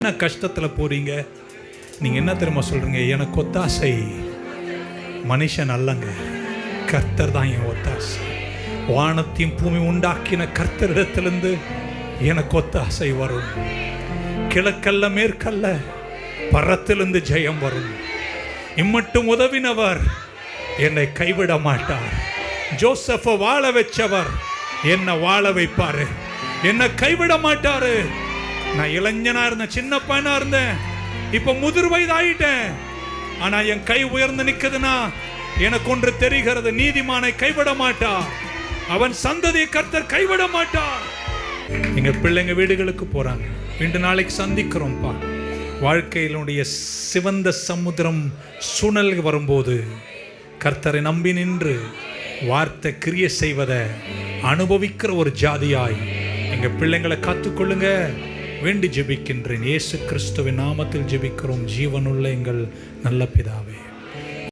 என்ன கஷ்டத்தில் போறீங்க, நீங்க என்ன தெரியுமா சொல்றீங்க? எனக்கு ஒத்தாசை மனுஷன் அல்லங்க, கர்த்தர் தான் என் ஒத்தாசை. வானத்தையும் பூமி உண்டாக்கின கர்த்தரிடத்திலிருந்து எனக்கு ஒத்தாசை வரும். கிழக்கல்ல மேற்கல்ல பரத்திலிருந்து ஜெயம் வரும். இம்மட்டும் உதவினவர் என்னை கைவிட மாட்டார். ஜோசப்பை வாழ வச்சவர் என்னை வாழ வைப்பாரு, என்னை கைவிட மாட்டாரு. நான் இளைஞனா இருந்தேன், சின்ன பையனா இருந்தேன், இப்ப முதிர் வயது ஆயிட்டேன். ஆனா என் கை உயர்ந்து நிக்குதுன்னா எனக்கு ஒன்று தெரிகிறது, நீதிமானை கைவிட மாட்டார், அவன் சந்ததியை கர்த்தர் கைவிட மாட்டார். எங்க பிள்ளைங்க வீடுகளுக்கு போறாங்க, ரெண்டு நாளைக்கு சந்திக்கிறோம்ப்பா. வாழ்க்கையினுடைய சிவந்த சமுத்திரம் சூழல் வரும்போது கர்த்தரை நம்பி நின்று வார்த்தை கிரிய செய்வதை அனுபவிக்கிற ஒரு ஜாதியாய் எங்க பிள்ளைங்களை காத்துக்கொள்ளுங்க. வேண்டி ஜெபிக்கின்றேன். இயேசு கிறிஸ்துவின் நாமத்தில் ஜெபிக்கிறோம், ஜீவனுள்ள எங்கள் நல்ல பிதாவே.